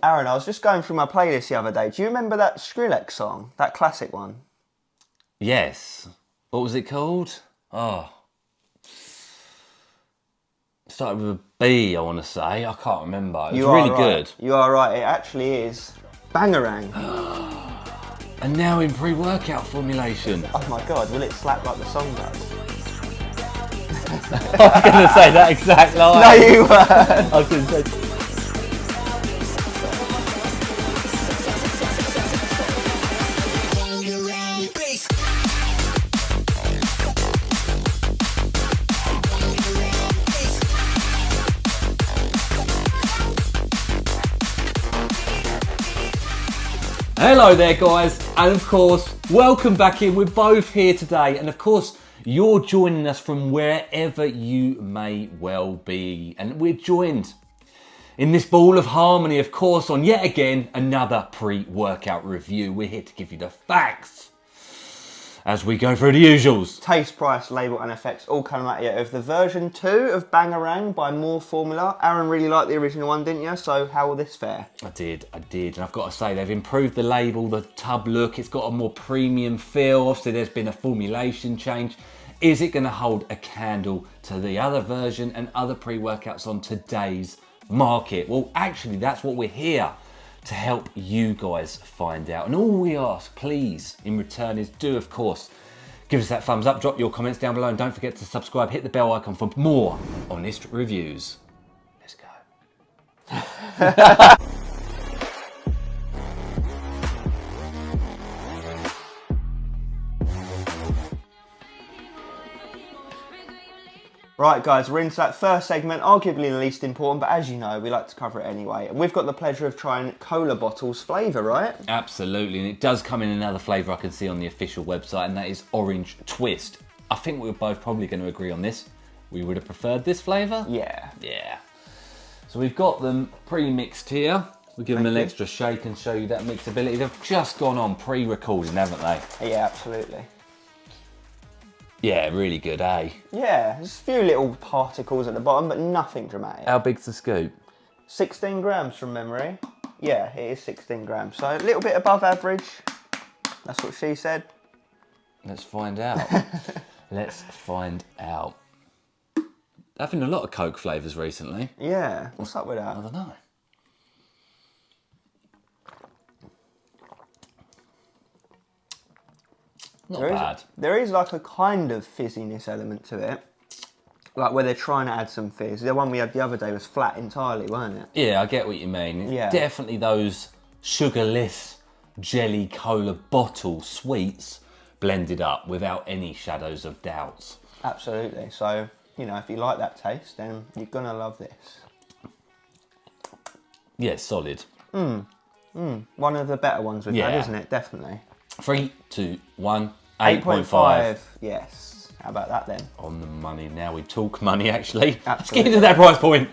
Aaron, I was just going through my playlist the other day. Do you remember that Skrillex song? That classic one? Yes. What was it called? Oh. Started with a B, I want to say. I can't remember. It was really good. You are right. It actually is Bangarang. And now in pre-workout formulation. Oh my God, will it slap like the song does? I was going to say that exact line. No, you weren't. I was going to say... Hello there guys, and of course, welcome back in. We're both here today, and of course, you're joining us from wherever you may well be. And we're joined in this ball of harmony, of course, on yet again another pre-workout review. We're here to give you the facts as we go through the usuals. Taste, price, label and effects all coming at you of the version 2 of Bangarang by More Formula. Aaron really liked the original one, didn't you? So how will this fare? I did. And I've got to say, they've improved the label, the tub look. It's got a more premium feel. Obviously, there's been a formulation change. Is it going to hold a candle to the other version and other pre-workouts on today's market? Well, actually, that's what we're here to help you guys find out. And all we ask, please, in return is do, of course, give us that thumbs up, drop your comments down below, and don't forget to subscribe, hit the bell icon for more honest reviews. Let's go. Right guys, we're into that first segment, arguably the least important, but as you know, we like to cover it anyway. And we've got the pleasure of trying Cola Bottle's flavour, right? Absolutely, and it does come in another flavour I can see on the official website, and that is Orange Twist. I think we're both probably going to agree on this. We would have preferred this flavour. Yeah. Yeah. So we've got them pre-mixed here. We'll give them an extra shake and show you that mixability. They've just gone on pre-recording, haven't they? Yeah, absolutely. Yeah, really good, eh? Yeah, there's a few little particles at the bottom, but nothing dramatic. How big's the scoop? 16 grams from memory. Yeah, it is 16 grams. So a little bit above average. That's what she said. Let's find out. Let's find out. Having a lot of Coke flavours recently. Yeah, what's up with that? I don't know. Not bad. There is like a kind of fizziness element to it. Like where they're trying to add some fizz. The one we had the other day was flat entirely, wasn't it? Yeah, I get what you mean. Yeah. Definitely those sugarless jelly cola bottle sweets blended up without any shadows of doubts. Absolutely. So, you know, if you like that taste, then you're going to love this. Yeah, solid. One of the better ones we've had, isn't it? Definitely. 3, 2, 1, 8.5. Yes. How about that then? On the money. Now we talk money, actually. Absolutely. Let's get into that price point.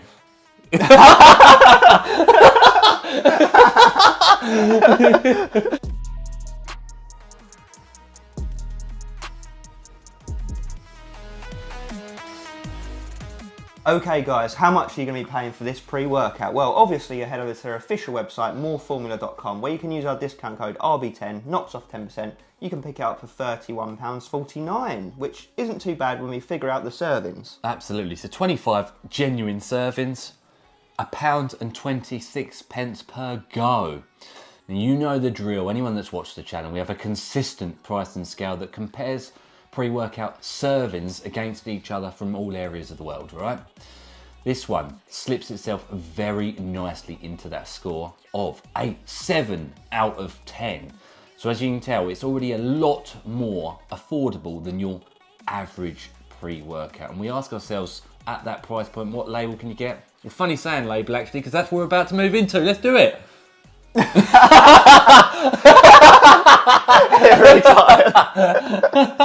Okay guys, how much are you going to be paying for this pre-workout? Well, obviously you head over to their official website, moreformula.com, where you can use our discount code RB10, knocks off 10%. You can pick it up for £31.49, which isn't too bad when we figure out the servings. Absolutely. So 25 genuine servings, £1.26 per go. And you know the drill. Anyone that's watched the channel, we have a consistent pricing scale that compares pre-workout servings against each other from all areas of the world, right? This one slips itself very nicely into that score of a 7 out of 10. So as you can tell, it's already a lot more affordable than your average pre-workout. And we ask ourselves at that price point, what label can you get? Well, funny saying label actually, because that's what we're about to move into. Let's do it. Every time.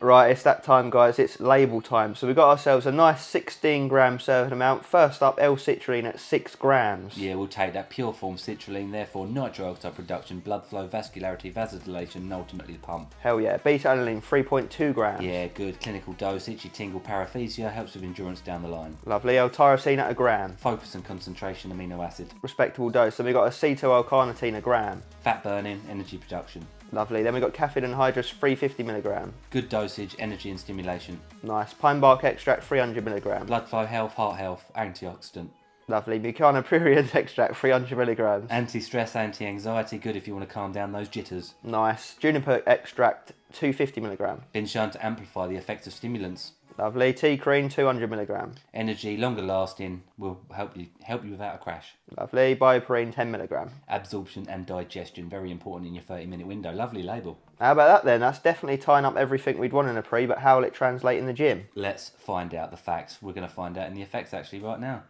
Right, it's that time, guys. It's label time. So we've got ourselves a nice 16-gram serving amount. First up, L-citrulline at 6 grams. Yeah, we'll take that pure form citrulline, therefore nitrooxide production, blood flow, vascularity, vasodilation, and ultimately the pump. Hell yeah. Beta-alanine, 3.2 grams. Yeah, good. Clinical dose, itchy tingle, paresthesia, helps with endurance down the line. Lovely. L-tyrosine at 1 gram. Focus and concentration, amino acid. Respectable dose. Then we've got acetyl-L-carnitine, 1 gram. Fat burning, energy production. Lovely. Then we've got caffeine anhydrous, 350 milligram. Good dosage, energy and stimulation. Nice. Pine bark extract, 300 milligram. Blood flow, health, heart health, antioxidant. Lovely. Mucana pruriens extract, 300 milligrams. Anti-stress, anti-anxiety, good if you want to calm down those jitters. Nice. Juniper extract, 250 milligram. Been shown to amplify the effects of stimulants. Lovely. Tea cream, 200 milligram. Energy, longer lasting, will help you without a crash. Lovely. Bioperine, 10 milligram. Absorption and digestion, very important in your 30-minute window. Lovely label. How about that then? That's definitely tying up everything we'd want in a pre, but how will it translate in the gym? Let's find out the facts. We're going to find out in the effects actually right now.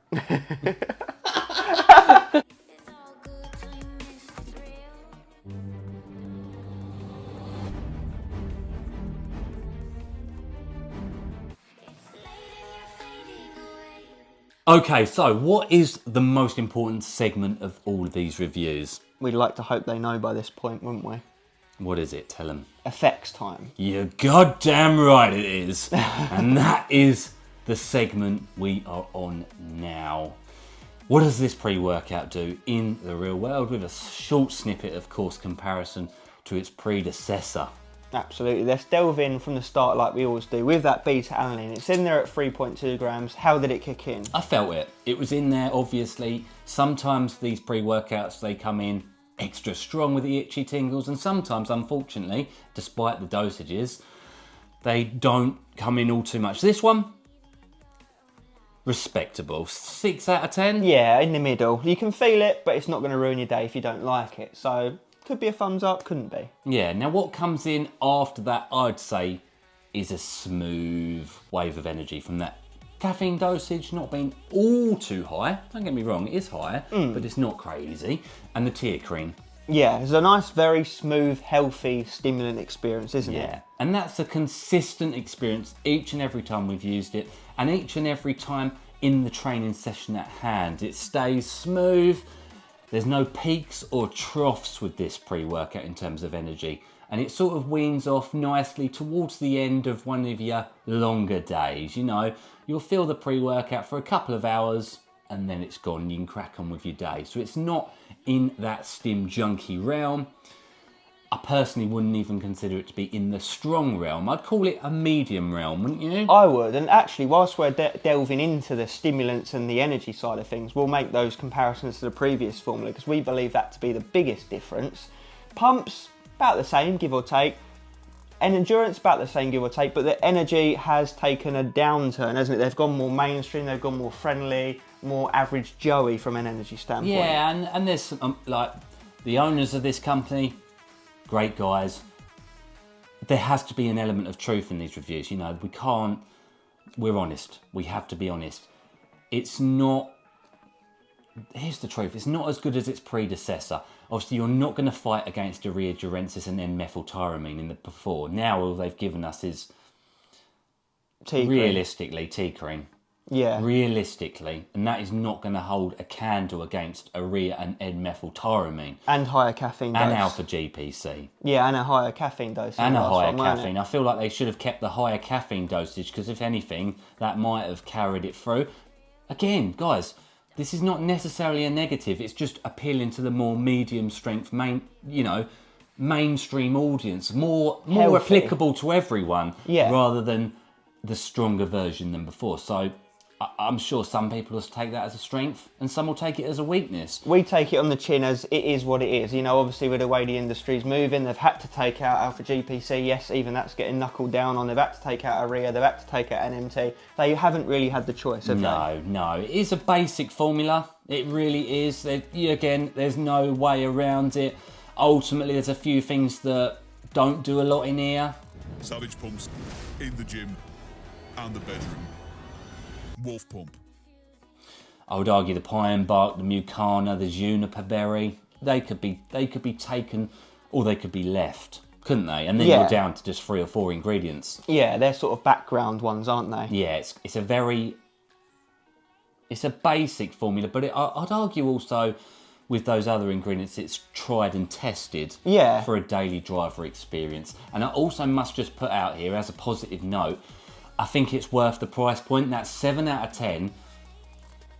Okay, so what is the most important segment of all of these reviews? We'd like to hope they know by this point, wouldn't we? What is it? Tell them. Effects time. You're goddamn right it is. And that is the segment we are on now. What does this pre-workout do in the real world, with a short snippet of course comparison to its predecessor? Absolutely. Let's delve in from the start like we always do with that beta-alanine. It's in there at 3.2 grams. How did it kick in? I felt it. It was in there, obviously. Sometimes these pre-workouts, they come in extra strong with the itchy tingles, and sometimes, unfortunately, despite the dosages, they don't come in all too much. This one, respectable. 6 out of 10? Yeah, in the middle. You can feel it, but it's not going to ruin your day if you don't like it. So, could be a thumbs up, couldn't be. Yeah, now what comes in after that, I'd say, is a smooth wave of energy from that caffeine dosage not being all too high. Don't get me wrong, it is high, but it's not crazy. And the teacrine. Yeah, it's a nice, very smooth, healthy, stimulant experience, isn't it? Yeah, and that's a consistent experience each and every time we've used it, and each and every time in the training session at hand. It stays smooth. There's no peaks or troughs with this pre-workout in terms of energy, and it sort of weans off nicely towards the end of one of your longer days. You know, you'll feel the pre-workout for a couple of hours and then it's gone. You can crack on with your day. So it's not in that stim junkie realm. I personally wouldn't even consider it to be in the strong realm. I'd call it a medium realm, wouldn't you? I would, and actually whilst we're delving into the stimulants and the energy side of things, we'll make those comparisons to the previous formula because we believe that to be the biggest difference. Pumps, about the same, give or take. And endurance, about the same, give or take, but the energy has taken a downturn, hasn't it? They've gone more mainstream, they've gone more friendly, more average Joey from an energy standpoint. Yeah, and there's like the owners of this company, great guys. There has to be an element of truth in these reviews. You know, we're honest. We have to be honest. It's not, here's the truth, it's not as good as its predecessor. Obviously, you're not going to fight against urea durensis and N-methyltyramine in the before. Now, all they've given us is, realistically, teacrine. Yeah. Realistically, and that is not going to hold a candle against urea and N-methyltyramine. And higher caffeine dose. And alpha GPC. Yeah, and a higher caffeine dose. And a higher caffeine. I feel like they should have kept the higher caffeine dosage, because if anything, that might have carried it through. Again, guys, this is not necessarily a negative. It's just appealing to the more medium strength, mainstream audience, more applicable to everyone, rather than the stronger version than before. So I'm sure some people will take that as a strength and some will take it as a weakness. We take it on the chin as it is what it is. You know, obviously with the way the industry's moving, they've had to take out alpha GPC. Yes, even that's getting knuckled down on. They've had to take out urea, they've had to take out NMT. They haven't really had the choice, have they? No. It is a basic formula. It really is. Again, there's no way around it. Ultimately, there's a few things that don't do a lot in here. Savage pumps in the gym and the bedroom. Wolf pump. I would argue the pine bark, the mucana, the juniper berry, they could be taken or they could be left. couldn't they? And then Yeah. you're down to just 3 or 4 ingredients. Yeah, they're sort of background ones, aren't they? Yeah, it's a basic formula, but I'd argue also with those other ingredients, it's tried and tested Yeah. for a daily driver experience. And I also must just put out here, as a positive note, I think it's worth the price point. That 7 out of 10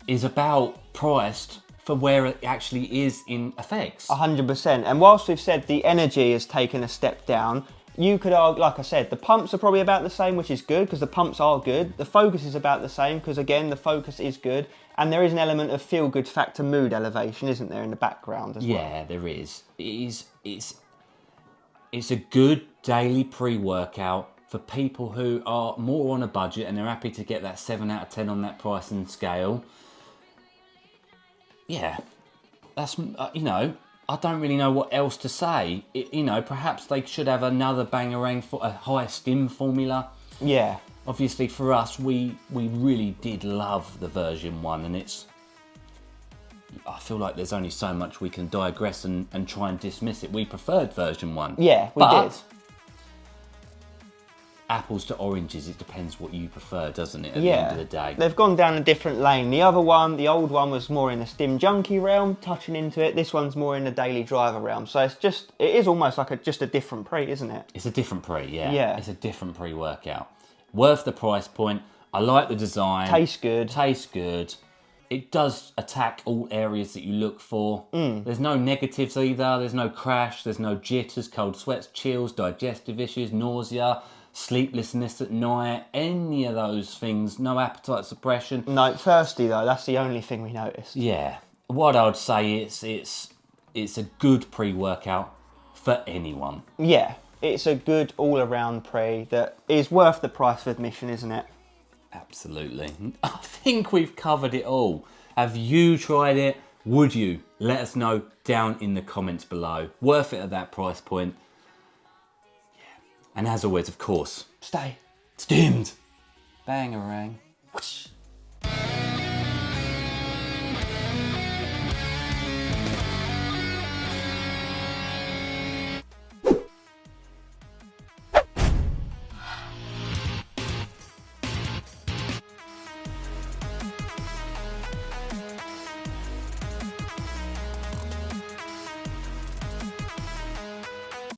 is about priced for where it actually is in effects. 100%. And whilst we've said the energy has taken a step down, you could argue, like I said, the pumps are probably about the same, which is good because the pumps are good. The focus is about the same because, again, the focus is good. And there is an element of feel-good factor mood elevation, isn't there, in the background as well? Yeah, there is. It's a good daily pre-workout for people who are more on a budget and they're happy to get that 7 out of 10 on that pricing scale. Yeah, that's, I don't really know what else to say. Perhaps they should have another Bangarang for a high stim formula. Yeah. Obviously for us, we really did love the version 1, and I feel like there's only so much we can digress and try and dismiss it. We preferred version 1. Yeah, we did. Apples to oranges, it depends what you prefer, doesn't it, at Yeah. the end of the day? They've gone down a different lane. The other one, the old one, was more in the stim junkie realm, touching into it. This one's more in the daily driver realm. So it is almost like just a different pre, isn't it? It's a different pre, yeah. Yeah. It's a different pre-workout. Worth the price point. I like the design. Tastes good. Tastes good. It does attack all areas that you look for. There's no negatives either. There's no crash. There's no jitters, cold sweats, chills, digestive issues, nausea, sleeplessness at night, any of those things. No appetite suppression. No, thirsty though. That's the only thing we noticed. Yeah. What I would say it's a good pre-workout for anyone. Yeah, it's a good all-around pre that is worth the price of admission, isn't it? Absolutely. I think we've covered it all. Have you tried it? Would you? Let us know down in the comments below. Worth it at that price point. Yeah. And as always, of course, Stay stimmed. Bangarang.